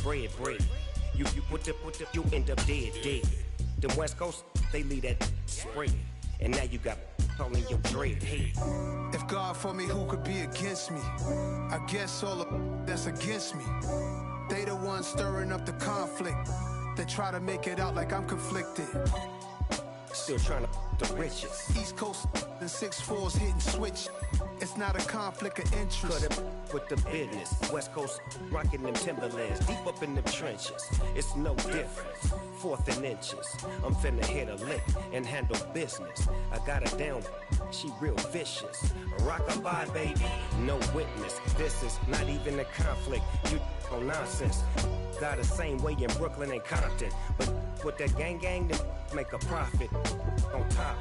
bread. You end up dead. The West Coast, they leave that spread. And now you got all in your dread. Hey. If God for me, who could be against me? I guess all of that's against me. They the ones stirring up the conflict. They try to make it out like I'm conflicted. Still trying to the riches. East Coast and 6'4s hitting switch. It's not a conflict of interest. Cut it with the business. West Coast rocking them Timberlands, deep up in them trenches. It's no difference. 4th and inches. I'm finna hit a lick and handle business. I got her down. She real vicious. Rock-a-bye, baby. No witness. This is not even a conflict. You on nonsense. Got the same way in Brooklyn and Compton. But with that gang, then make a profit. On top,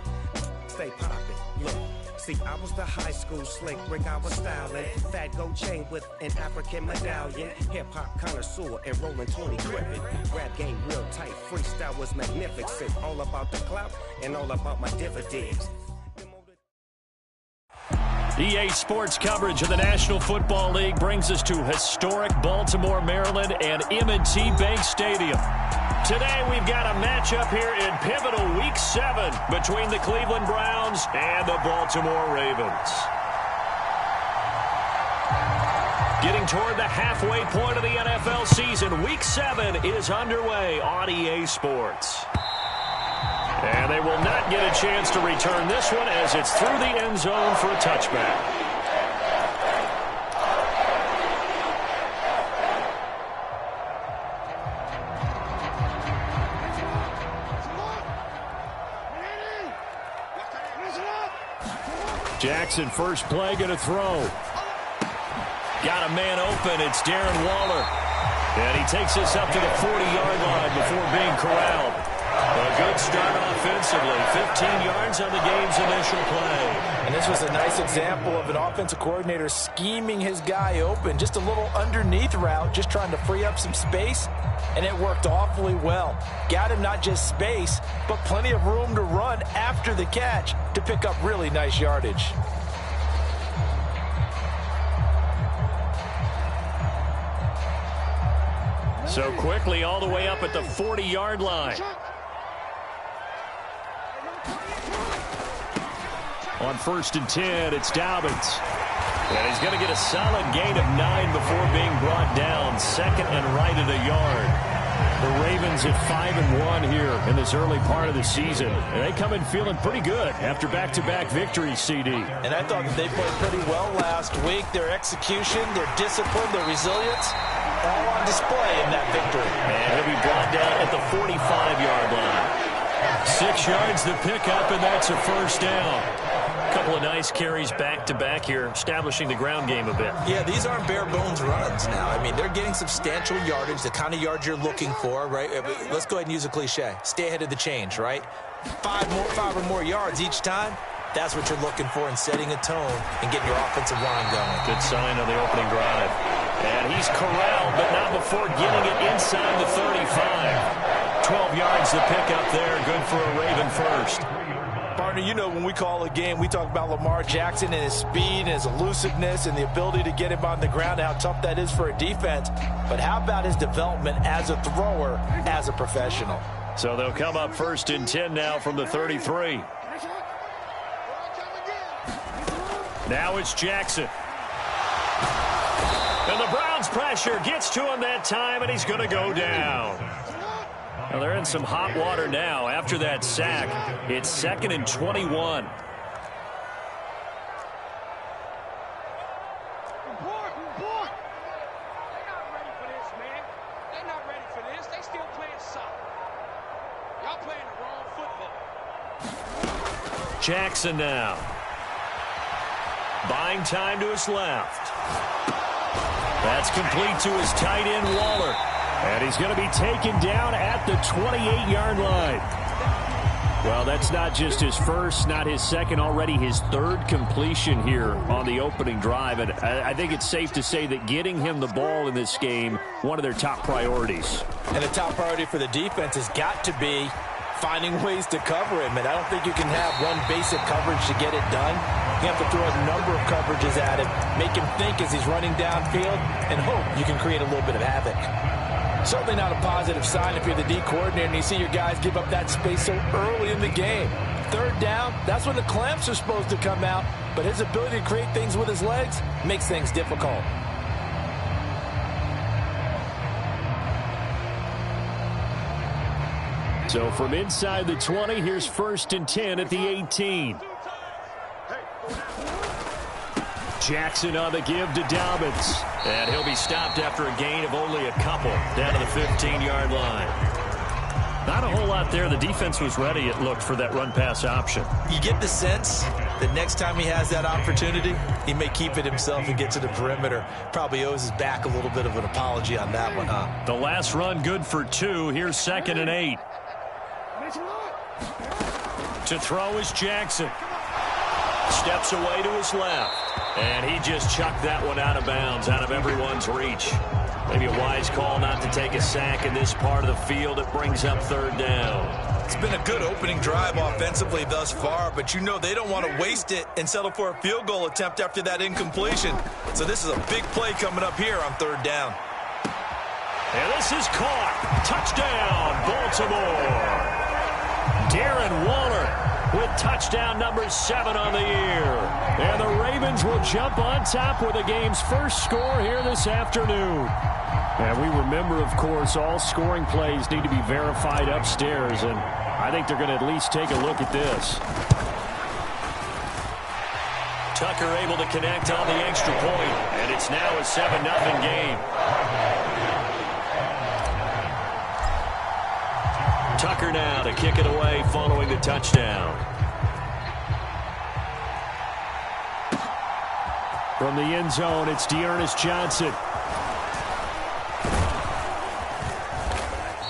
stay poppin'. Look, see, I was the high school slick Rick, I was styling. Fat gold chain with an African medallion. Hip-hop connoisseur and rolling 20 crippin'. Rap game real tight, freestyle was magnificent. All about the clout and all about my dividends. EA Sports coverage of the National Football League brings us to historic Baltimore, Maryland and M&T Bank Stadium. Today we've got a matchup here in pivotal Week 7 between the Cleveland Browns and the Baltimore Ravens. Getting toward the halfway point of the NFL season, Week 7 is underway on EA Sports. And they will not get a chance to return this one as it's through the end zone for a touchback. Jackson, first play, going to throw. Got a man open. It's Darren Waller. And he takes this up to the 40-yard line before being corralled. A good start offensively. 15 yards on the game's initial play. And this was a nice example of an offensive coordinator scheming his guy open. Just a little underneath route, just trying to free up some space. And it worked awfully well. Got him not just space, but plenty of room to run after the catch to pick up really nice yardage. So quickly all the way up at the 40-yard line. On 1st and 10, it's Dobbins. And he's going to get a solid gain of 9 before being brought down. 2nd and right at a yard. The Ravens at 5-1 here in this early part of the season. And they come in feeling pretty good after back-to-back victories, CD. And I thought that they played pretty well last week. Their execution, their discipline, their resilience, all on display in that victory. And he'll be brought down at the 45-yard line. 6 yards the pickup, and that's a first down. Couple of nice carries back-to-back here, establishing the ground game a bit. Yeah, these aren't bare-bones runs now. I mean, they're getting substantial yardage, the kind of yards you're looking for, right? Let's go ahead and use a cliche. Stay ahead of the change, right? 5 or more yards each time. That's what you're looking for in setting a tone and getting your offensive line going. Good sign on the opening drive. And he's corralled, but not before getting it inside the 35. 12 yards to pick up there. Good for a Raven first. Partner, you know when we call a game, we talk about Lamar Jackson and his speed and his elusiveness and the ability to get him on the ground and how tough that is for a defense. But how about his development as a thrower, as a professional? So they'll come up 1st and 10 now from the 33. Now it's Jackson. And the Browns pressure gets to him that time, and he's going to go down. Well, they're in some hot water now after that sack. It's 2nd and 21. Jackson now. Buying time to his left. That's complete to his tight end, Waller. And he's going to be taken down at the 28-yard line. Well, that's not just his first, not his second, already his 3rd completion here on the opening drive. And I think it's safe to say that getting him the ball in this game, one of their top priorities. And the top priority for the defense has got to be finding ways to cover him. And I don't think you can have one basic coverage to get it done. You have to throw a number of coverages at him, make him think as he's running downfield, and hope you can create a little bit of havoc. Certainly not a positive sign if you're the D coordinator and you see your guys give up that space so early in the game. Third down, that's when the clamps are supposed to come out, but his ability to create things with his legs makes things difficult. So from inside the 20, here's 1st and 10 at the 18. Jackson on the give to Dobbins. And he'll be stopped after a gain of only a couple down to the 15-yard line. Not a whole lot there. The defense was ready, it looked, for that run-pass option. You get the sense that next time he has that opportunity, he may keep it himself and get to the perimeter. Probably owes his back a little bit of an apology on that one, huh? The last run good for 2. Here's 2nd and 8. To throw is Jackson. Steps away to his left. And he just chucked that one out of bounds, out of everyone's reach. Maybe a wise call not to take a sack in this part of the field. It brings up 3rd down. It's been a good opening drive offensively thus far, but you know they don't want to waste it and settle for a field goal attempt after that incompletion. So this is a big play coming up here on 3rd down. And this is caught. Touchdown, Baltimore. Darren Waller with touchdown number 7 on the year. And the Ravens will jump on top with the game's first score here this afternoon. And we remember, of course, all scoring plays need to be verified upstairs, and I think they're going to at least take a look at this. Tucker able to connect on the extra point, and it's now a 7-0 game. Tucker now to kick it away following the touchdown. From the end zone, it's Dearness Johnson.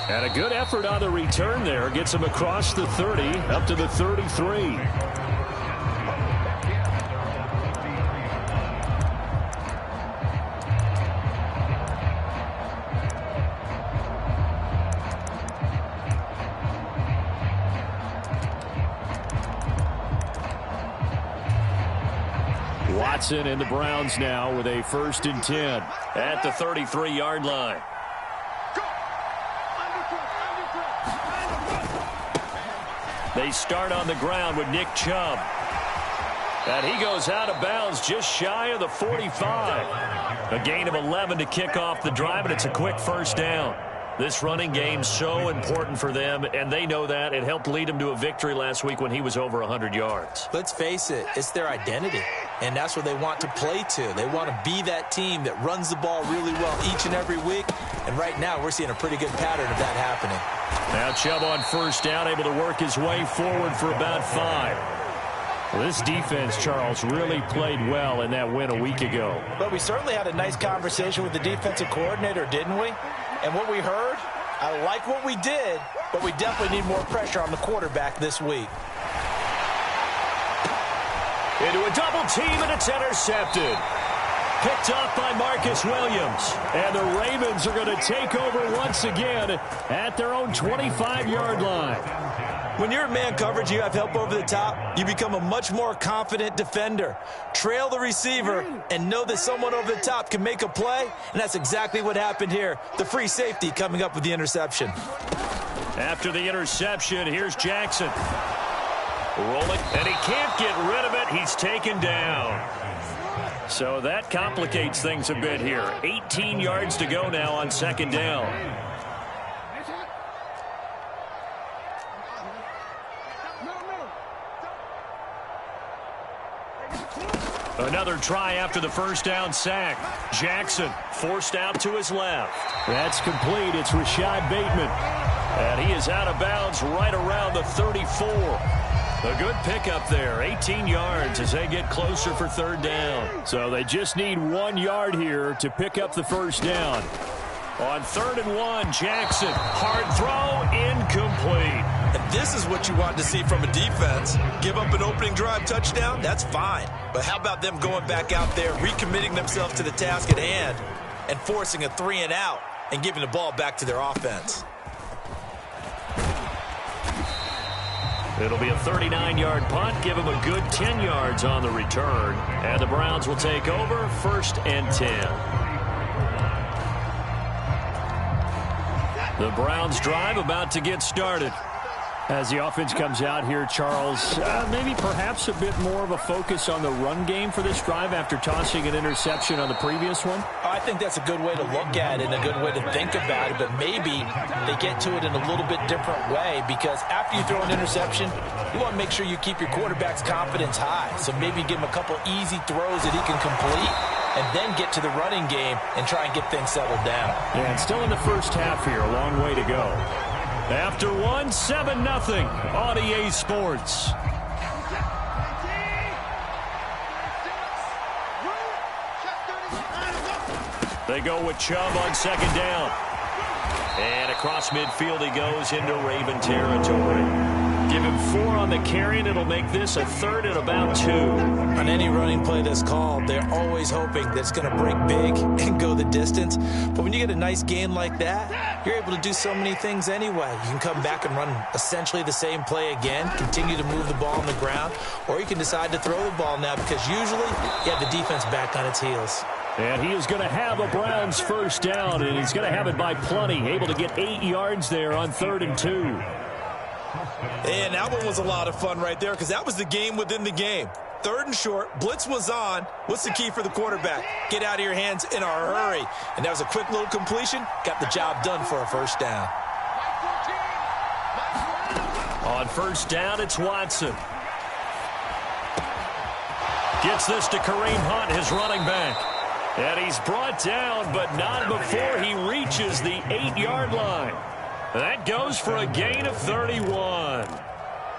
And a good effort on the return there. Gets him across the 30, up to the 33. Watson and the Browns now with a 1st and 10 at the 33-yard line. They start on the ground with Nick Chubb. And he goes out of bounds just shy of the 45. A gain of 11 to kick off the drive, and it's a quick 1st down. This running game's so important for them, and they know that. It helped lead them to a victory last week when he was over 100 yards. Let's face it, it's their identity, and that's what they want to play to. They want to be that team that runs the ball really well each and every week, and right now we're seeing a pretty good pattern of that happening. Now Chubb on 1st down, able to work his way forward for about 5. Well, this defense, Charles, really played well in that win a week ago. But we certainly had a nice conversation with the defensive coordinator, didn't we? And what we heard, I like what we did, but we definitely need more pressure on the quarterback this week. Into a double team, and it's intercepted. Picked off by Marcus Williams. And the Ravens are going to take over once again at their own 25-yard line. When you're in man coverage, you have help over the top, you become a much more confident defender. Trail the receiver and know that someone over the top can make a play, and that's exactly what happened here. The free safety coming up with the interception. After the interception, here's Jackson. Rolling, and he can't get rid of it. He's taken down. So that complicates things a bit here. 18 yards to go now on 2nd down. Another try after the 1st down sack. Jackson forced out to his left. That's complete. It's Rashad Bateman. And he is out of bounds right around the 34. A good pickup there. 18 yards as they get closer for 3rd down. So they just need 1 yard here to pick up the 1st down. On 3rd and 1, Jackson. Hard throw, incomplete. And this is what you want to see from a defense. Give up an opening drive touchdown, that's fine. But how about them going back out there, recommitting themselves to the task at hand, and forcing a 3-and-out and giving the ball back to their offense? It'll be a 39-yard punt. Give them a good 10 yards on the return. And the Browns will take over 1st and 10. The Browns drive about to get started. As the offense comes out here, Charles, maybe perhaps a bit more of a focus on the run game for this drive after tossing an interception on the previous one? I think that's a good way to look at it and a good way to think about it, but maybe they get to it in a little bit different way, because after you throw an interception, you want to make sure you keep your quarterback's confidence high. So maybe give him a couple easy throws that he can complete and then get to the running game and try and get things settled down. Yeah, and still in the first half here, a long way to go. After 7-0 on EA Sports. They go with Chubb on second down. And across midfield he goes into Raven territory. Give him 4 on the carry, and it'll make this a 3rd and about 2. On any running play that's called, they're always hoping that it's going to break big and go the distance. But when you get a nice gain like that, you're able to do so many things anyway. You can come back and run essentially the same play again, continue to move the ball on the ground, or you can decide to throw the ball now, because usually you have the defense back on its heels. And he is going to have a Browns first down, and he's going to have it by plenty, able to get 8 yards there on 3rd and 2. And that one was a lot of fun right there, because that was the game within the game. 3rd and short, blitz was on. What's the key for the quarterback? Get out of your hands in a hurry. And that was a quick little completion. Got the job done for a first down. On first down, it's Watson. Gets this to Kareem Hunt, his running back. And he's brought down, but not before he reaches the 8-yard line. That goes for a gain of 31.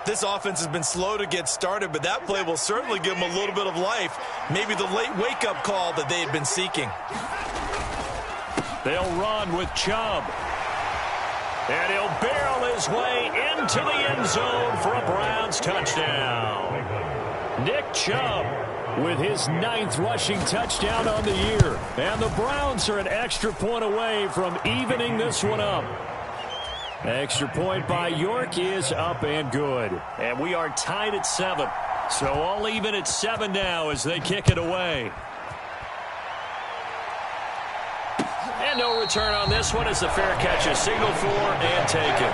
This offense has been slow to get started, but that play will certainly give them a little bit of life. Maybe the late wake-up call that they had been seeking. They'll run with Chubb. And he'll barrel his way into the end zone for a Browns touchdown. Nick Chubb with his 9th rushing touchdown on the year. And the Browns are an extra point away from evening this one up. Extra point by York is up and good. And we are tied at 7. So all even at 7 now as they kick it away. And no return on this one as the fair catch is signaled for and taken.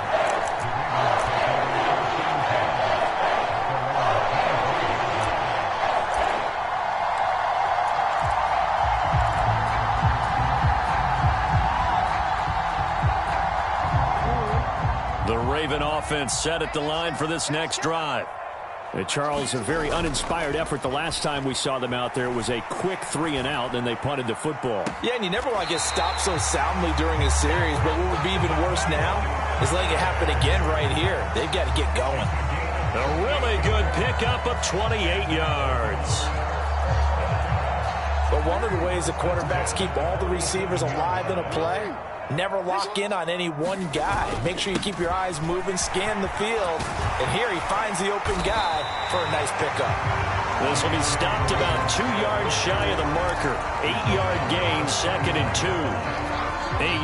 The Raven offense set at the line for this next drive. And Charles, a very uninspired effort the last time we saw them out there. It was a quick 3-and-out, then they punted the football. Yeah, and you never want to get stopped so soundly during a series, but what would be even worse now is letting it happen again right here. They've got to get going. A really good pickup of 28 yards. But one of the ways the quarterbacks keep all the receivers alive in a play, never lock in on any one guy. Make sure you keep your eyes moving, scan the field, and here he finds the open guy for a nice pickup. This will be stopped about 2 yards shy of the marker. 8-yard gain, 2nd and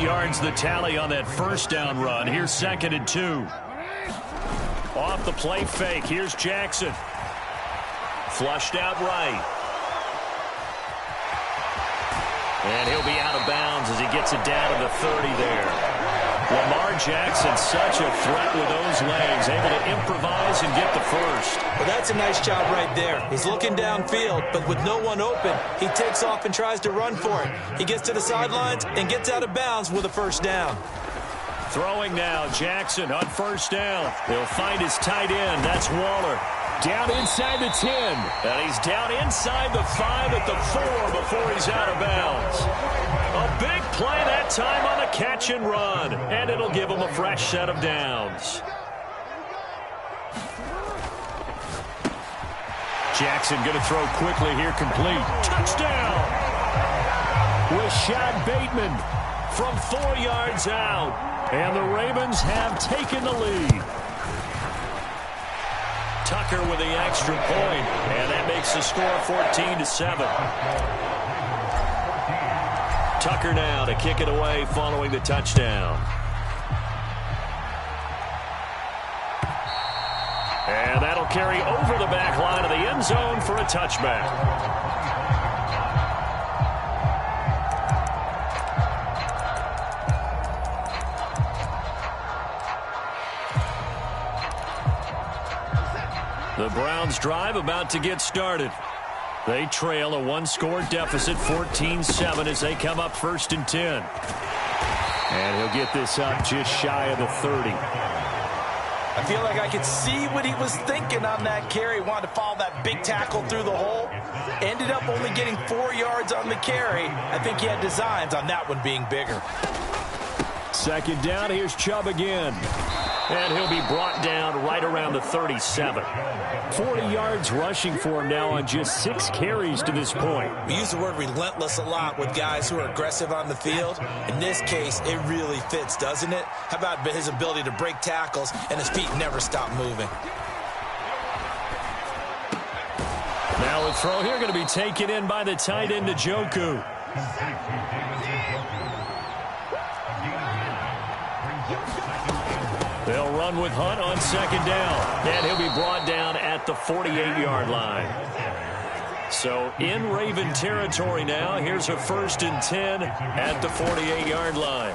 2. 8 yards the tally on that first down run. Here's 2nd and 2. Off the play fake, here's Jackson. Flushed out right. And he'll be out of bounds as he gets it down to the 30 there. Lamar Jackson, such a threat with those legs, able to improvise and get the first. Well, that's a nice job right there. He's looking downfield, but with no one open, he takes off and tries to run for it. He gets to the sidelines and gets out of bounds with a first down. Throwing now, Jackson on first down. He'll find his tight end. That's Waller. Down inside the 10. And he's down inside the 5 at the 4 before he's out of bounds. A big play that time on the catch and run. And it'll give him a fresh set of downs. Jackson going to throw quickly here, complete. Touchdown! Rashad Bateman from 4 yards out. And the Ravens have taken the lead. Tucker with the extra point, and that makes the score 14-7. Tucker now to kick it away following the touchdown. And that'll carry over the back line of the end zone for a touchback. The Browns drive about to get started. They trail a one-score deficit, 14-7, as they come up 1st and 10. And he'll get this up just shy of the 30. I feel like I could see what he was thinking on that carry. Wanted to follow that big tackle through the hole. Ended up only getting 4 yards on the carry. I think he had designs on that one being bigger. 2nd down, here's Chubb again. And he'll be brought down right around the 37. 40 yards rushing for him now on just 6 carries to this point. We use the word relentless a lot with guys who are aggressive on the field. In this case, it really fits, doesn't it? How about his ability to break tackles and his feet never stop moving? Now the throw here going to be taken in by the tight end, Njoku. They'll run with Hunt on 2nd down. And he'll be brought down at the 48-yard line. So in Raven territory now. Here's a 1st and 10 at the 48-yard line.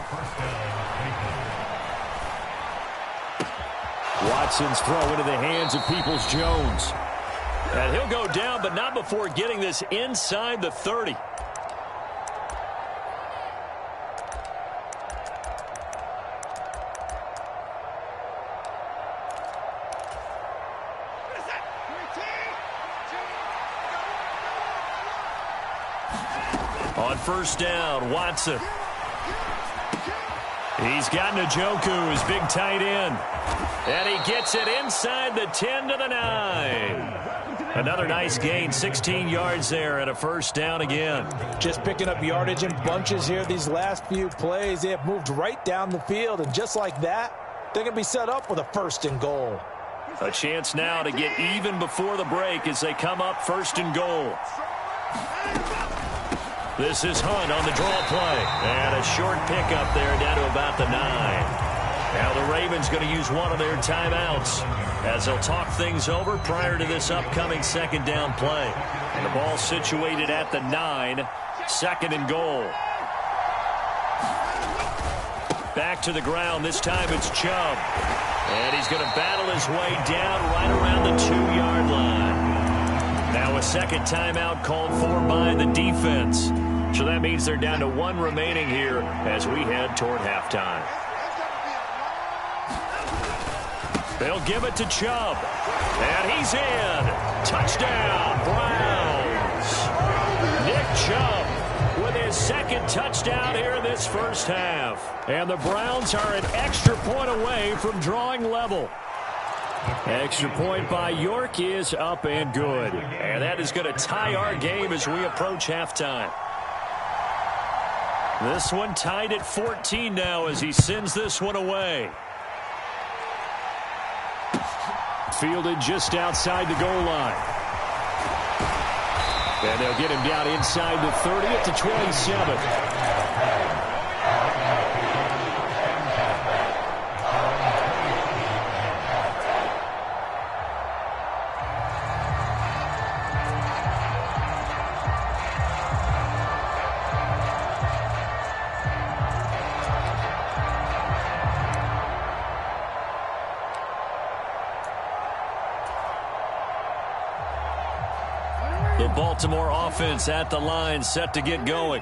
Watson's throw into the hands of Peoples-Jones. And he'll go down, but not before getting this inside the 30. On 1st down, Watson. He's got Njoku, his big tight end. And he gets it inside the 10 to the 9. Another nice gain, 16 yards there, and a 1st down again. Just picking up yardage in bunches here these last few plays. They have moved right down the field, and just like that, they're going to be set up with a 1st and goal. A chance now to get even before the break as they come up 1st and goal. This is Hunt on the draw play. And a short pickup there down to about the 9. Now the Ravens going to use one of their timeouts as they'll talk things over prior to this upcoming 2nd down play. And the ball situated at the 9. 2nd and goal. Back to the ground. This time it's Chubb. And he's going to battle his way down right around the 2-yard line. Now a 2nd timeout called for by the defense. So that means they're down to 1 remaining here as we head toward halftime. They'll give it to Chubb. And he's in. Touchdown, Browns. Nick Chubb with his 2nd touchdown here in this 1st half. And the Browns are an extra point away from drawing level. Extra point by York is up and good. And that is going to tie our game as we approach halftime. This one tied at 14 now as he sends this one away. Fielded just outside the goal line. And they'll get him down inside the 30 at the 27. The Baltimore offense at the line, set to get going.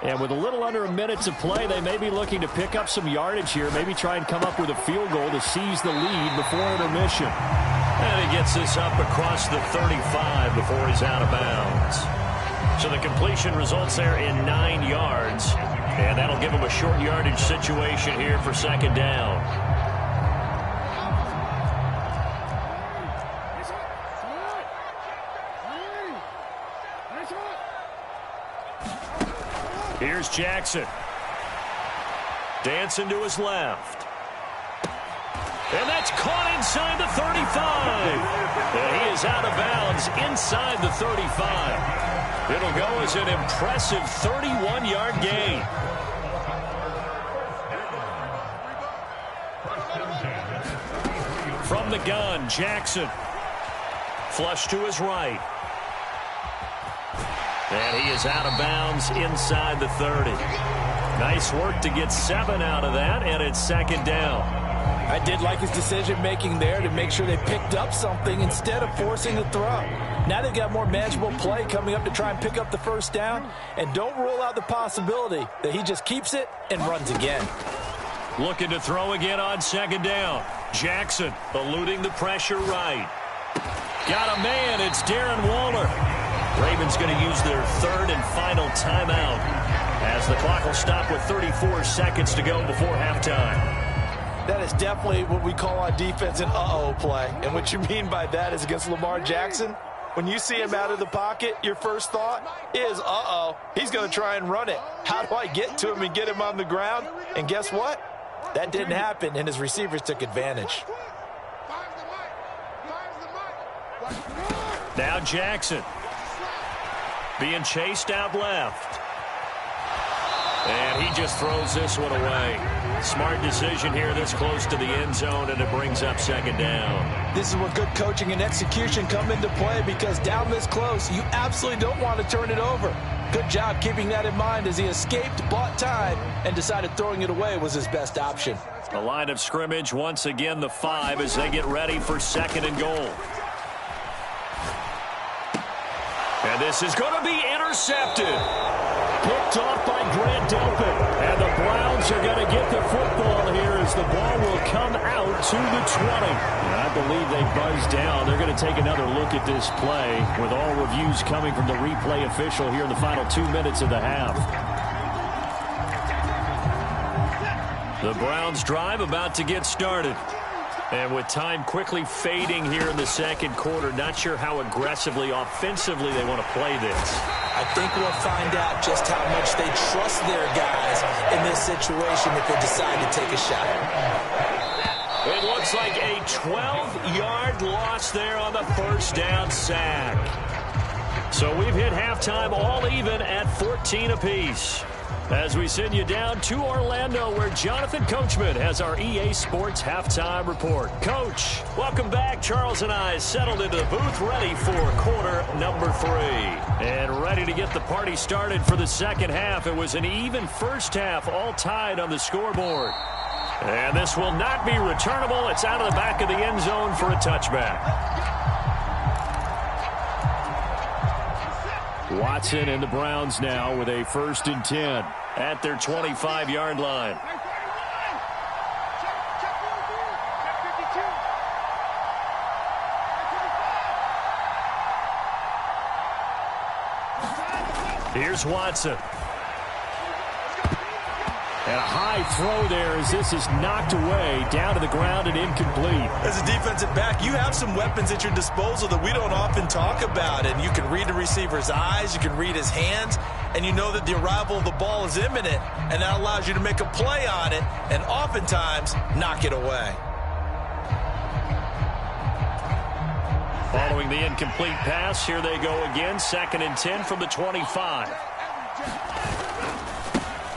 And with a little under a minute to play, they may be looking to pick up some yardage here, maybe try and come up with a field goal to seize the lead before intermission. And he gets this up across the 35 before he's out of bounds. So the completion results there in 9 yards. And that'll give him a short yardage situation here for 2nd down. Here's Jackson. Dancing to his left. And that's caught inside the 35. And he is out of bounds inside the 35. It'll go as an impressive 31-yard gain. From the gun, Jackson. Flush to his right. And he is out of bounds inside the 30. Nice work to get 7 out of that, and it's 2nd down. I did like his decision-making there to make sure they picked up something instead of forcing the throw. Now they've got more manageable play coming up to try and pick up the first down, and don't rule out the possibility that he just keeps it and runs again. Looking to throw again on second down. Jackson eluding the pressure right. Got a man. It's Darren Waller. Ravens going to use their third and final timeout as the clock will stop with 34 seconds to go before halftime. That is definitely what we call on defense an uh-oh play. And what you mean by that is against Lamar Jackson, when you see him out of the pocket, your first thought is, uh-oh, he's going to try and run it. How do I get to him and get him on the ground? And guess what? That didn't happen, and his receivers took advantage. Now Jackson being chased out left. And he just throws this one away. Smart decision here this close to the end zone, and it brings up second down. This is where good coaching and execution come into play, because down this close, you absolutely don't want to turn it over. Good job keeping that in mind as he escaped, bought time, and decided throwing it away was his best option. The line of scrimmage, once again, the 5 as they get ready for second and goal. And this is going to be intercepted. Picked off by Grant Delpit. And the Browns are going to get the football here as the ball will come out to the 20. And I believe they buzzed down. They're going to take another look at this play with all reviews coming from the replay official here in the final 2 minutes of the half. The Browns drive about to get started. And with time quickly fading here in the second quarter, not sure how aggressively, offensively they want to play this. I think we'll find out just how much they trust their guys in this situation if they decide to take a shot. It looks like a 12-yard loss there on the first down sack. So we've hit halftime all even at 14 apiece. As we send you down to Orlando, where Jonathan Coachman has our EA Sports Halftime Report. Coach, welcome back. Charles and I settled into the booth, ready for quarter number 3. And ready to get the party started for the second half. It was an even first half, all tied on the scoreboard. And this will not be returnable. It's out of the back of the end zone for a touchback. Watson and the Browns now with a 1st and 10 at their 25-yard line. Here's Watson. And a high throw there as this is knocked away, down to the ground and incomplete. As a defensive back, you have some weapons at your disposal that we don't often talk about. And you can read the receiver's eyes, you can read his hands, and you know that the arrival of the ball is imminent. And that allows you to make a play on it and oftentimes knock it away. Following the incomplete pass, here they go again. 2nd and 10 from the 25.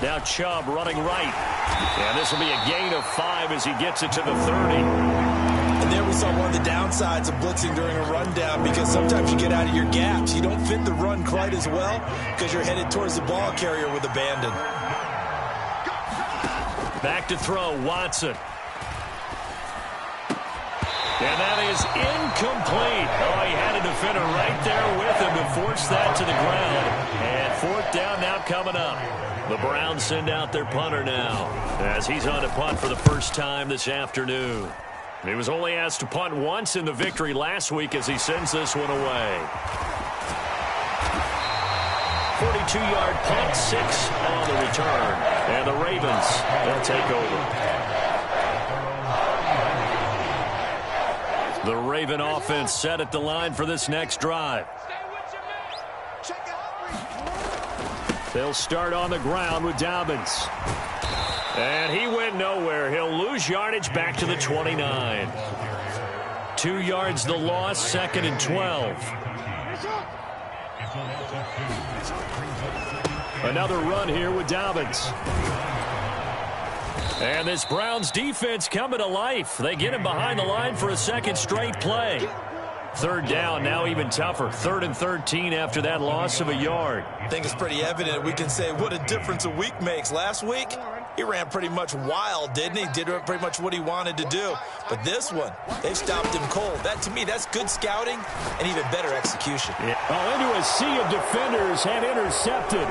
Now Chubb running right. And this will be a gain of 5 as he gets it to the 30. And there we saw one of the downsides of blitzing during a rundown, because sometimes you get out of your gaps. You don't fit the run quite as well because you're headed towards the ball carrier with abandon. Back to throw, Watson. And that is incomplete. Oh, he had a defender right there with him to force that to the ground. And 4th down now coming up. The Browns send out their punter now as he's on to punt for the first time this afternoon. He was only asked to punt once in the victory last week as he sends this one away. 42-yard punt, 6 on the return. And the Ravens, they'll take over. The Raven offense set at the line for this next drive. They'll start on the ground with Dobbins. And he went nowhere. He'll lose yardage back to the 29. 2 yards the loss, 2nd and 12. Another run here with Dobbins. And this Browns defense coming to life. They get him behind the line for a second straight play. 3rd down, now even tougher. 3rd and 13 after that loss of a yard. I think it's pretty evident. We can say what a difference a week makes. Last week, he ran pretty much wild, didn't he? Did pretty much what he wanted to do. But this one, they stopped him cold. That, to me, that's good scouting and even better execution. Yeah. Oh, into a sea of defenders and intercepted.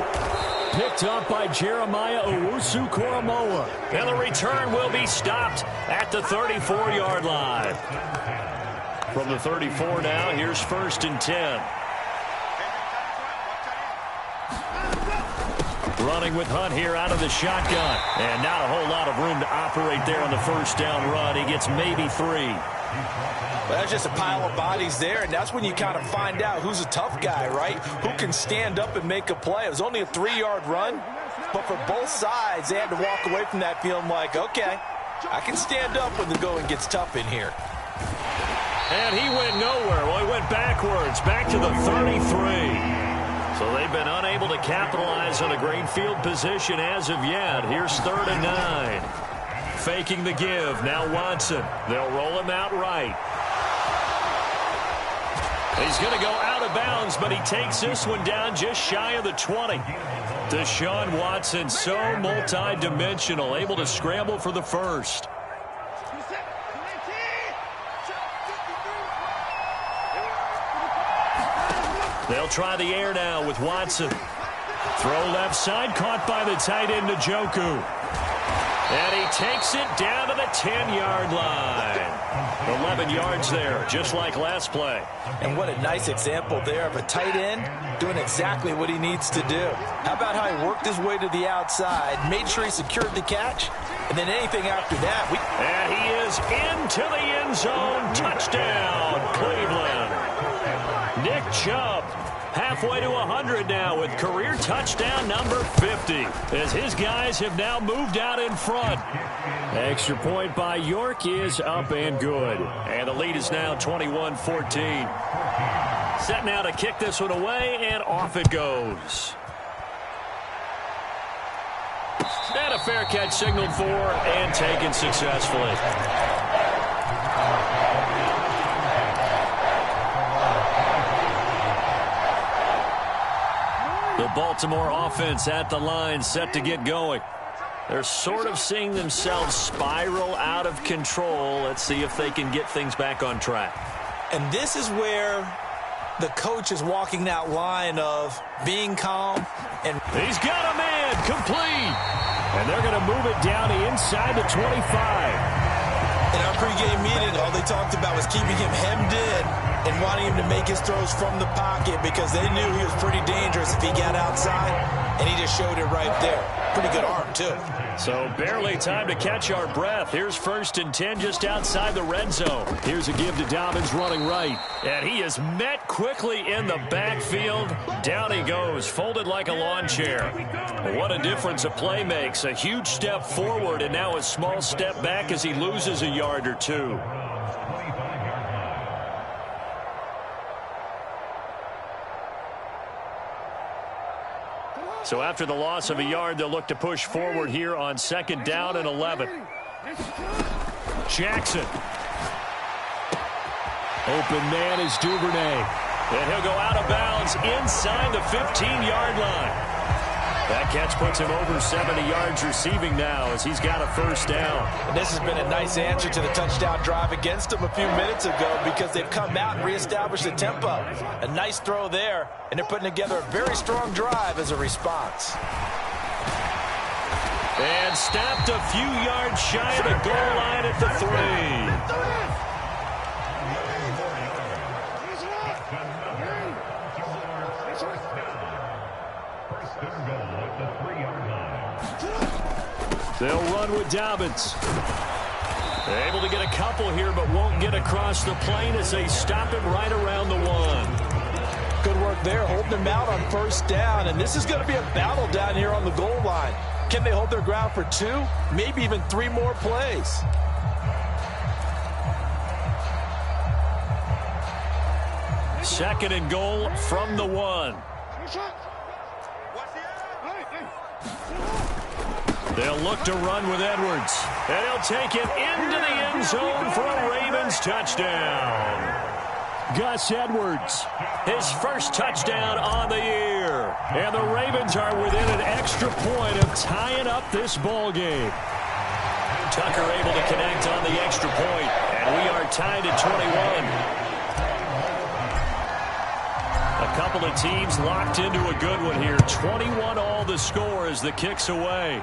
Picked up by Jeremiah Owusu-Koramoah. And the return will be stopped at the 34-yard line. From the 34 now, here's 1st and 10. Running with Hunt here out of the shotgun. And not a whole lot of room to operate there on the first down run. He gets maybe 3. Well, that's just a pile of bodies there, and that's when you kind of find out who's a tough guy, right? Who can stand up and make a play. It was only a 3-yard run, but for both sides, they had to walk away from that feeling like, okay, I can stand up when the going gets tough in here. And he went nowhere. Well, he went backwards, back to the 33. So they've been unable to capitalize on a great field position as of yet. Here's 3rd and 9. Faking the give. Now Watson. They'll roll him out right. He's going to go out of bounds, but he takes this one down just shy of the 20. Deshaun Watson, so multi-dimensional, able to scramble for the first. They'll try the air now with Watson. Throw left side, caught by the tight end Njoku. And he takes it down to the 10-yard line. 11 yards there, just like last play. And what a nice example there of a tight end doing exactly what he needs to do. How about how he worked his way to the outside, made sure he secured the catch, and then anything after that. And he is into the end zone. Touchdown, Cleveland. Nick Chubb, halfway to 100 now with career touchdown number 50, as his guys have now moved out in front. Extra point by York is up and good. And the lead is now 21-14. Set now to kick this one away, and off it goes. And a fair catch signaled for and taken successfully. The Baltimore offense at the line, set to get going. They're sort of seeing themselves spiral out of control. Let's see if they can get things back on track. And this is where the coach is walking that line of being calm. And he's got a man, complete. And they're going to move it down inside the 25. In our pregame meeting, all they talked about was keeping him hemmed in and wanting him to make his throws from the pocket because they knew he was pretty dangerous if he got outside, and he just showed it right there. Pretty good arm, too. So barely time to catch our breath. Here's 1st and 10 just outside the red zone. Here's a give to Dobbins running right. And he is met quickly in the backfield. Down he goes, folded like a lawn chair. What a difference a play makes. A huge step forward and now a small step back as he loses a yard or two. So after the loss of a yard, they'll look to push forward here on 2nd down and 11. Jackson. Open man is Duvernay. And he'll go out of bounds inside the 15-yard line. That catch puts him over 70 yards receiving now as he's got a 1st down. And this has been a nice answer to the touchdown drive against them a few minutes ago because they've come out and reestablished the tempo. A nice throw there, and they're putting together a very strong drive as a response. And stopped a few yards shy of the goal line at the 3. They'll run with Dobbins. They're able to get a couple here, but won't get across the plane as they stop him right around the 1. Good work there, holding him out on 1st down. And this is going to be a battle down here on the goal line. Can they hold their ground for 2, maybe even 3 more plays? Second and goal from the 1. They'll look to run with Edwards. And he'll take it into the end zone for a Ravens touchdown. Gus Edwards, his first touchdown on the year. And the Ravens are within an extra point of tying up this ball game. Tucker able to connect on the extra point, and we are tied at 21. A couple of teams locked into a good one here. 21 all the score as the kick's away.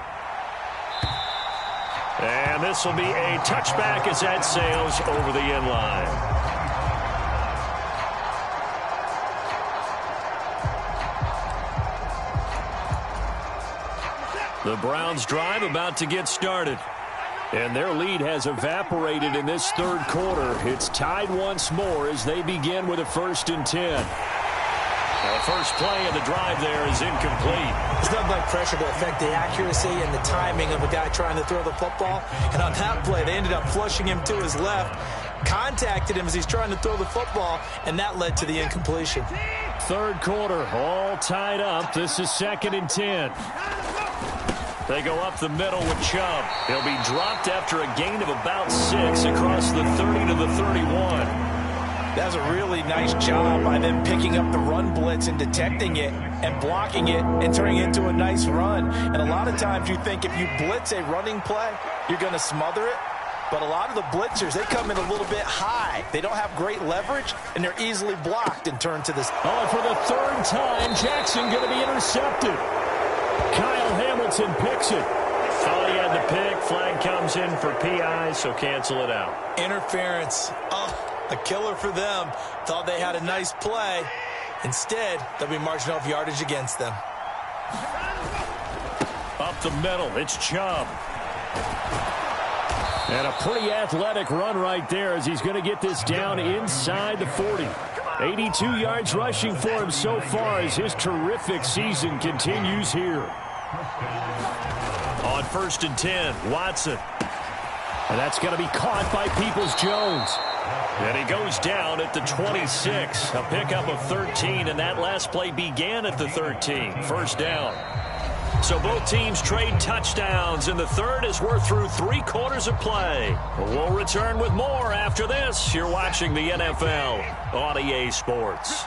And this will be a touchback as that sails over the end line. The Browns drive about to get started. And their lead has evaporated in this third quarter. It's tied once more as they begin with a 1st and 10. The first play of the drive there is incomplete. There's nothing like pressure to affect the accuracy and the timing of a guy trying to throw the football. And on that play, they ended up flushing him to his left, contacted him as he's trying to throw the football, and that led to the incompletion. Third quarter, all tied up. This is 2nd and 10. They go up the middle with Chubb. He'll be dropped after a gain of about 6 across the 30 to the 31. That was a really nice job by them picking up the run blitz and detecting it and blocking it and turning it into a nice run. And a lot of times you think if you blitz a running play, you're going to smother it. But a lot of the blitzers, they come in a little bit high. They don't have great leverage, and they're easily blocked and turned to this. Oh, for the third time, Jackson going to be intercepted. Kyle Hamilton picks it. Thought he had the pick. Flag comes in for PI, so cancel it out. Interference. Oh, a killer for them. Thought they had a nice play. Instead, they'll be marching off yardage against them. Up the middle, it's Chubb. And a pretty athletic run right there as he's going to get this down inside the 40. 82 yards rushing for him so far as his terrific season continues here. On 1st and 10, Watson. And that's going to be caught by Peoples-Jones. And he goes down at the 26. A pickup of 13, and that last play began at the 13. First down. So both teams trade touchdowns in the third as we're through 3 quarters of play. We'll return with more after this. You're watching the NFL on EA Sports.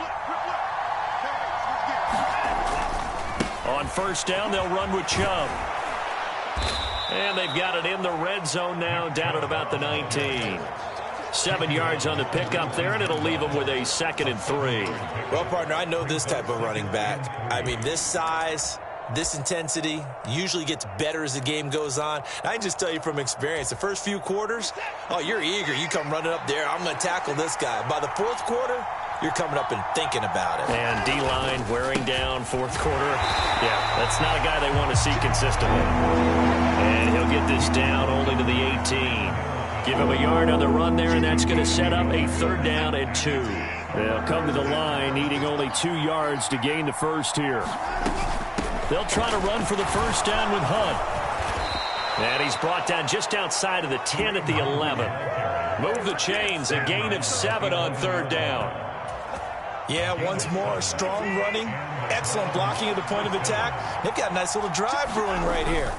On first down, they'll run with Chubb. And they've got it in the red zone now, down at about the 19. 7 yards on the pickup there, and it'll leave them with a 2nd and 3. Well, partner, I know this type of running back. I mean, this size, this intensity usually gets better as the game goes on. I can just tell you from experience, the first few quarters, oh, you're eager. You come running up there, I'm going to tackle this guy. By the fourth quarter, you're coming up and thinking about it. And D-line wearing down fourth quarter. Yeah, that's not a guy they want to see consistently. And he'll get this down only to the 18. Give him a yard on the run there, and that's going to set up a 3rd down and 2. They'll come to the line, needing only 2 yards to gain the first here. They'll try to run for the first down with Hunt. And he's brought down just outside of the 10 at the 11. Move the chains, a gain of 7 on 3rd down. Yeah, once more, strong running, excellent blocking at the point of attack. They've got a nice little drive brewing right here.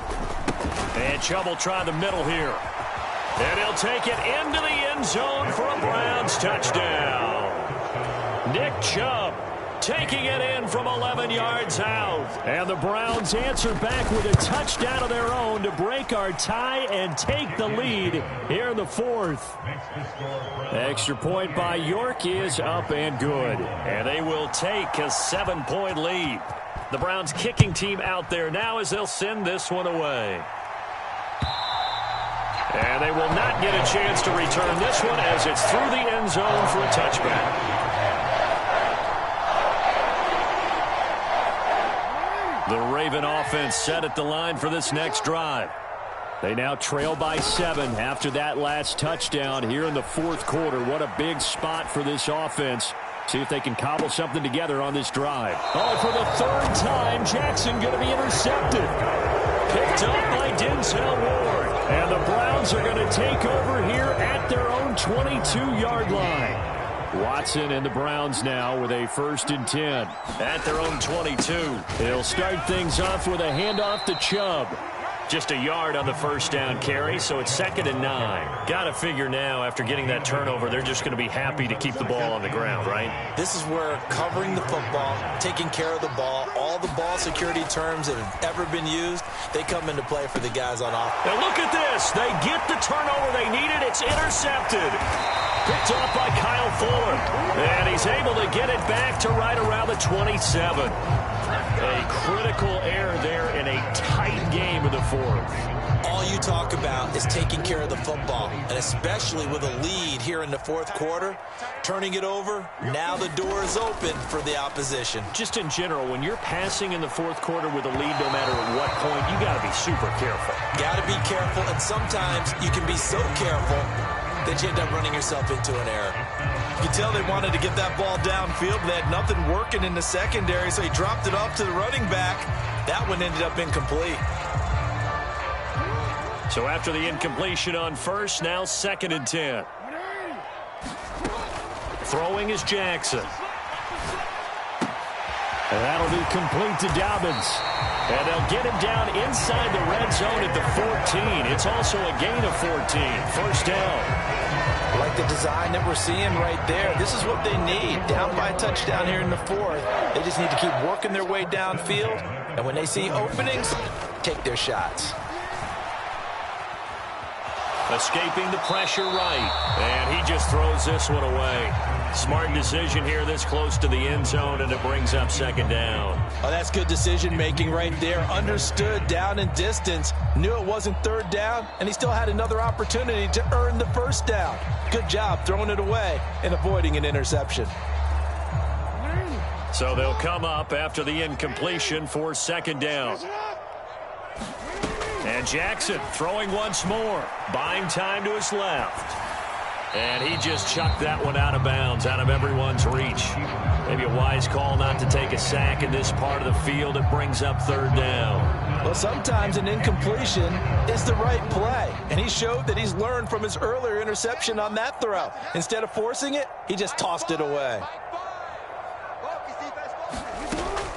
And Chubb will try the middle here. And he'll take it into the end zone for a Browns touchdown. Nick Chubb taking it in from 11 yards out. And the Browns answer back with a touchdown of their own to break our tie and take the lead here in the 4th. Extra point by York is up and good. And they will take a 7-point lead. The Browns kicking team out there now as they'll send this one away. And they will not get a chance to return this one as it's through the end zone for a touchback. The Raven offense set at the line for this next drive. They now trail by 7 after that last touchdown here in the 4th quarter. What a big spot for this offense. See if they can cobble something together on this drive. Oh, for the 3rd time, Jackson going to be intercepted. Picked up by Denzel Ward. And the Browns are going to take over here at their own 22-yard line. Watson and the Browns now with a 1st and 10. At their own 22. They'll start things off with a handoff to Chubb. Just a yard on the first down carry, so it's 2nd and 9. Got to figure now, after getting that turnover, they're just going to be happy to keep the ball on the ground, right? This is where covering the football, taking care of the ball, all the ball security terms that have ever been used, they come into play for the guys on offense. Now look at this. They get the turnover they needed. It's intercepted. Picked off by Kyle Fuller. And he's able to get it back to right around the 27. A critical error there in a tight game in the fourth. All you talk about is taking care of the football, and especially with a lead here in the fourth quarter, turning it over, now the door is open for the opposition. Just in general, when you're passing in the fourth quarter with a lead, no matter at what point, you got to be super careful. Got to be careful, and sometimes you can be so careful that you end up running yourself into an error. You can tell they wanted to get that ball downfield. They had nothing working in the secondary, so he dropped it off to the running back. That one ended up incomplete. So after the incompletion on first, now 2nd and 10. Throwing is Jackson. And that'll be complete to Dobbins. And they'll get him down inside the red zone at the 14. It's also a gain of 14. First down. Like the design that we're seeing right there. This is what they need. Down by a touchdown here in the fourth. They just need to keep working their way downfield. And when they see openings, take their shots. Escaping the pressure right. And he just throws this one away. Smart decision here this close to the end zone, and it brings up 2nd down. Oh, that's good decision-making right there. Understood down and distance. Knew it wasn't 3rd down, and he still had another opportunity to earn the first down. Good job throwing it away and avoiding an interception. So they'll come up after the incompletion for 2nd down. And Jackson throwing once more. Buying time to his left. And he just chucked that one out of bounds, out of everyone's reach. Maybe a wise call not to take a sack in this part of the field. It brings up 3rd down. Well, sometimes an incompletion is the right play. And he showed that he's learned from his earlier interception on that throw. Instead of forcing it, he just tossed it away.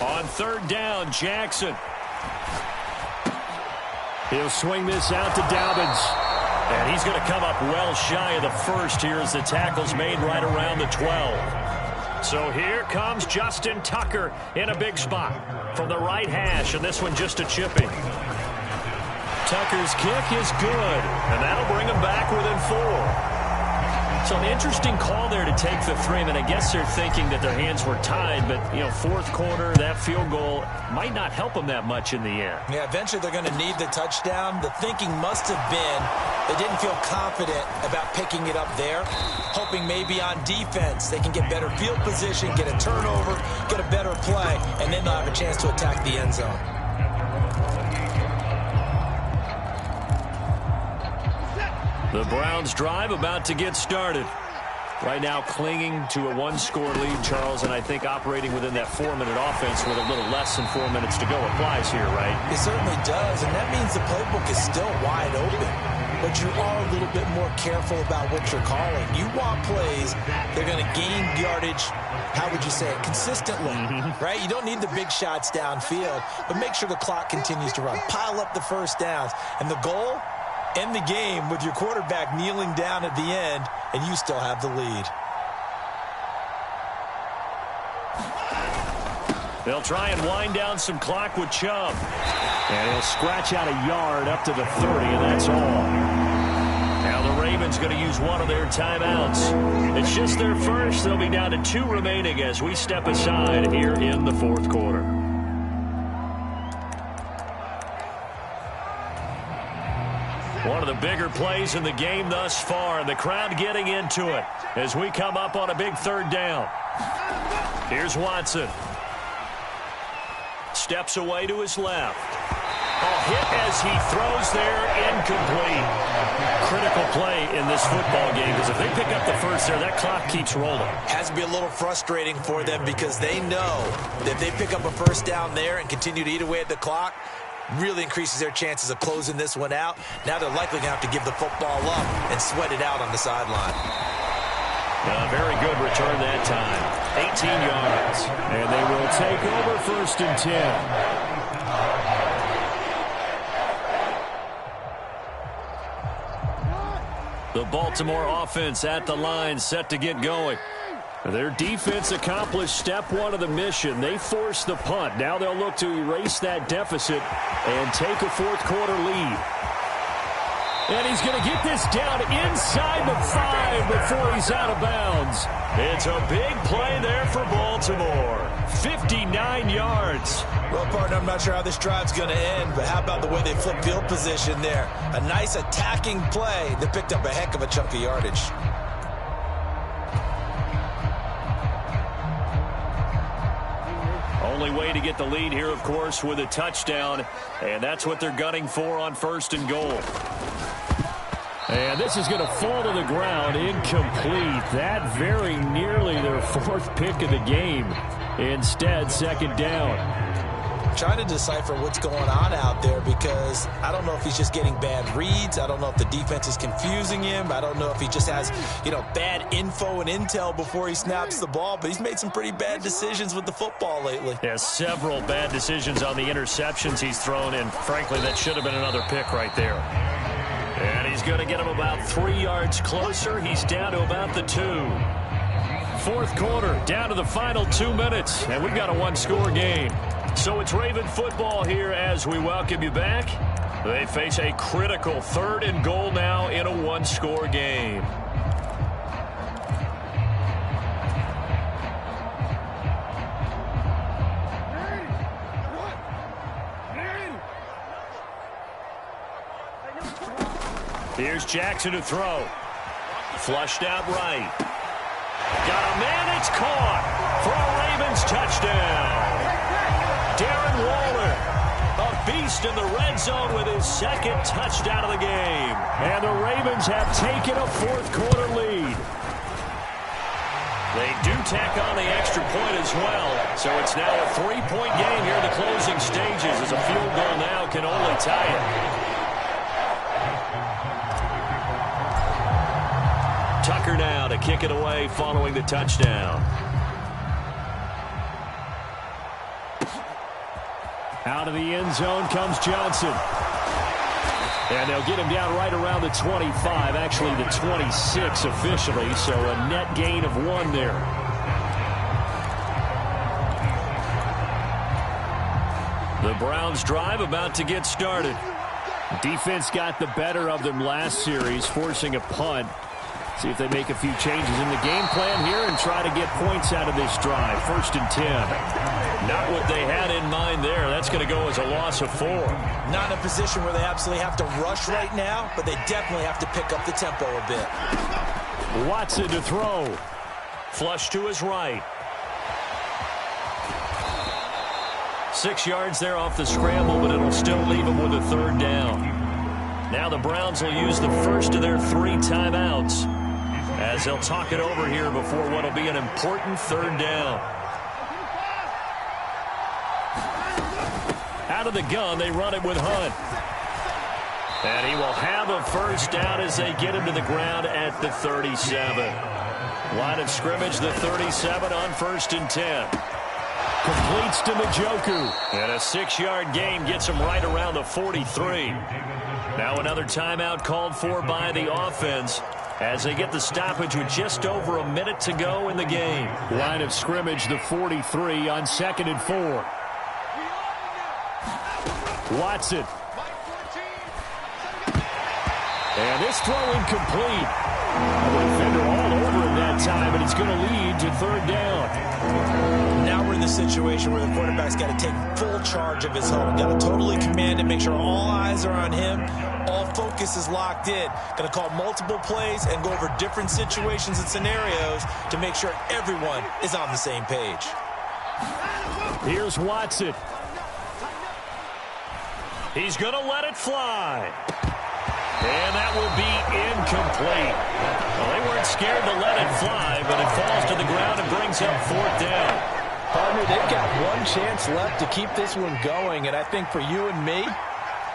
On 3rd down, Jackson. He'll swing this out to Dobbins. And he's going to come up well shy of the first here as the tackle's made right around the 12. So here comes Justin Tucker in a big spot from the right hash, and this one just a chipping. Tucker's kick is good, and that'll bring him back within 4. So an interesting call there to take the 3. I mean, I guess they're thinking that their hands were tied, but, you know, fourth quarter, that field goal might not help them that much in the end. Yeah, eventually they're going to need the touchdown. The thinking must have been they didn't feel confident about picking it up there, hoping maybe on defense they can get better field position, get a turnover, get a better play, and then they'll have a chance to attack the end zone. The Browns drive about to get started. Right now clinging to a 1-score lead, Charles, and I think operating within that 4-minute offense with a little less than 4 minutes to go applies here, right? It certainly does, and that means the playbook is still wide open. But you are a little bit more careful about what you're calling. You want plays they're going to gain yardage, how would you say it, consistently, right? You don't need the big shots downfield, but make sure the clock continues to run. Pile up the first downs, and the goal, end the game with your quarterback kneeling down at the end, and you still have the lead. They'll try and wind down some clock with Chubb. And he'll scratch out a yard up to the 30, and that's all. Now the Ravens going to use one of their timeouts. It's just their first. They'll be down to 2 remaining as we step aside here in the fourth quarter. One of the bigger plays in the game thus far, and the crowd getting into it as we come up on a big 3rd down. Here's Watson. Steps away to his left. Hit as he throws there, incomplete. Critical play in this football game, because if they pick up the first there, that clock keeps rolling. Has to be a little frustrating for them because they know that if they pick up a first down there and continue to eat away at the clock, really increases their chances of closing this one out. Now they're likely going to have to give the football up and sweat it out on the sideline. Very good return that time. 18 yards. And they will take over 1st and 10. The Baltimore offense at the line, set to get going. Their defense accomplished step one of the mission. They forced the punt. Now they'll look to erase that deficit and take a fourth quarter lead. And he's going to get this down inside the 5 before he's out of bounds. It's a big play there for Baltimore. 59 yards. Well, partner, I'm not sure how this drive's going to end, but how about the way they flip field position there? A nice attacking play that picked up a heck of a chunk of yardage. Only way to get the lead here, of course, with a touchdown. And that's what they're gunning for on 1st and goal. And this is going to fall to the ground, incomplete. That very nearly their 4th pick of the game. Instead, 2nd down. Trying to decipher what's going on out there because I don't know if he's just getting bad reads. I don't know if the defense is confusing him. I don't know if he just has, bad info and intel before he snaps the ball. But he's made some pretty bad decisions with the football lately. Yeah, several bad decisions on the interceptions he's thrown in. Frankly, that should have been another pick right there. And he's going to get him about 3 yards closer. He's down to about the 2. 4th quarter, down to the final 2 minutes. And we've got a one-score game. So it's Raven football here as we welcome you back. They face a critical 3rd and goal now in a one-score game. Here's Jackson to throw. Flushed out right. Got a man, it's caught for a Ravens touchdown. Darren Waller, a beast in the red zone with his 2nd touchdown of the game. And the Ravens have taken a 4th quarter lead. They do tack on the extra point as well. So it's now a 3-point game here in the closing stages as a field goal now can only tie it. Tucker now to kick it away following the touchdown. Out of the end zone comes Johnson. And they'll get him down right around the 25, actually the 26 officially, so a net gain of 1 there. The Browns drive about to get started. Defense got the better of them last series, forcing a punt. See if they make a few changes in the game plan here and try to get points out of this drive. 1st and 10. Not what they had in mind there. That's going to go as a loss of 4. Not in a position where they absolutely have to rush right now, but they definitely have to pick up the tempo a bit. Watson to throw. Flush to his right. 6 yards there off the scramble, but it'll still leave him with a 3rd down. Now the Browns will use the first of their 3 timeouts as they'll talk it over here before what will be an important 3rd down. Out of the gun, they run it with Hunt. And he will have a 1st down as they get him to the ground at the 37. Line of scrimmage, the 37 on 1st and 10. Completes to Njoku. And a 6-yard gain gets him right around the 43. Now another timeout called for by the offense as they get the stoppage with just over a minute to go in the game. Line of scrimmage, the 43 on 2nd and 4. Watson. And this throw incomplete. The defender all over him that time, and it's going to lead to 3rd down. Now we're in the situation where the quarterback's got to take full charge of his home. Got to totally command it, make sure all eyes are on him. All focus is locked in. Going to call multiple plays and go over different situations and scenarios to make sure everyone is on the same page. Here's Watson. He's going to let it fly. And that will be incomplete. Well, they weren't scared to let it fly, but it falls to the ground and brings up 4th down. Partner, they've got one chance left to keep this one going, and I think for you and me,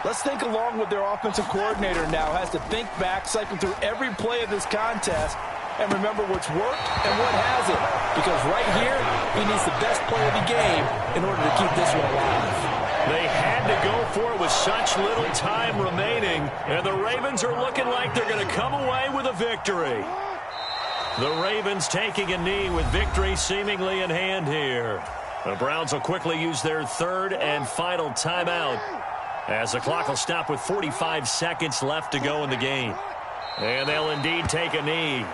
let's think along with their offensive coordinator now. Has to think back, cycle through every play of this contest, and remember what's worked and what hasn't. Because right here, he needs the best play of the game in order to keep this one alive. They had to go for it with such little time remaining, and the Ravens are looking like they're going to come away with a victory. The Ravens taking a knee with victory seemingly in hand here. The Browns will quickly use their third and final timeout as the clock will stop with 45 seconds left to go in the game. And they'll indeed take a knee.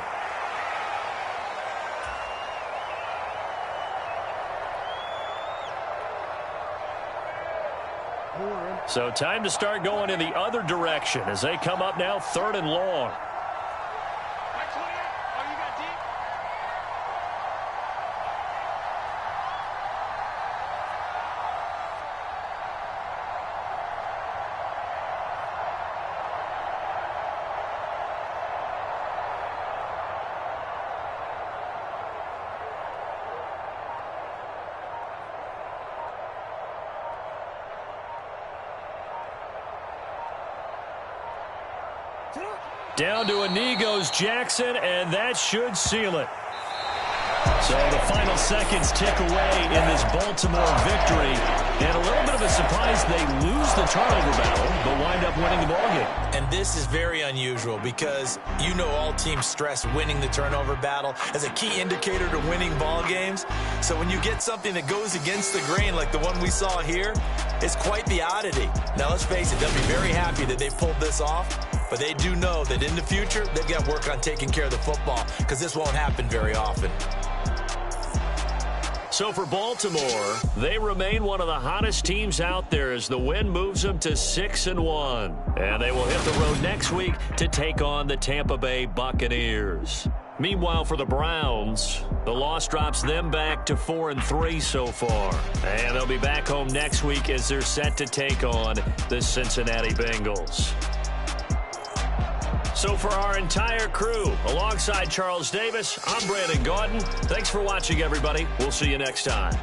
So time to start going in the other direction as they come up now 3rd and long. Down to a knee goes Jackson, and that should seal it. So the final seconds tick away in this Baltimore victory. And a little bit of a surprise, they lose the turnover battle, but wind up winning the ballgame. And this is very unusual because you know all teams stress winning the turnover battle as a key indicator to winning ball games. So when you get something that goes against the grain like the one we saw here, it's quite the oddity. Now let's face it, they'll be very happy that they pulled this off. But they do know that in the future, they've got to work on taking care of the football because this won't happen very often. So for Baltimore, they remain one of the hottest teams out there as the win moves them to 6-1. And they will hit the road next week to take on the Tampa Bay Buccaneers. Meanwhile, for the Browns, the loss drops them back to 4-3 so far. And they'll be back home next week as they're set to take on the Cincinnati Bengals. So for our entire crew, alongside Charles Davis, I'm Brandon Gaudin. Thanks for watching, everybody. We'll see you next time.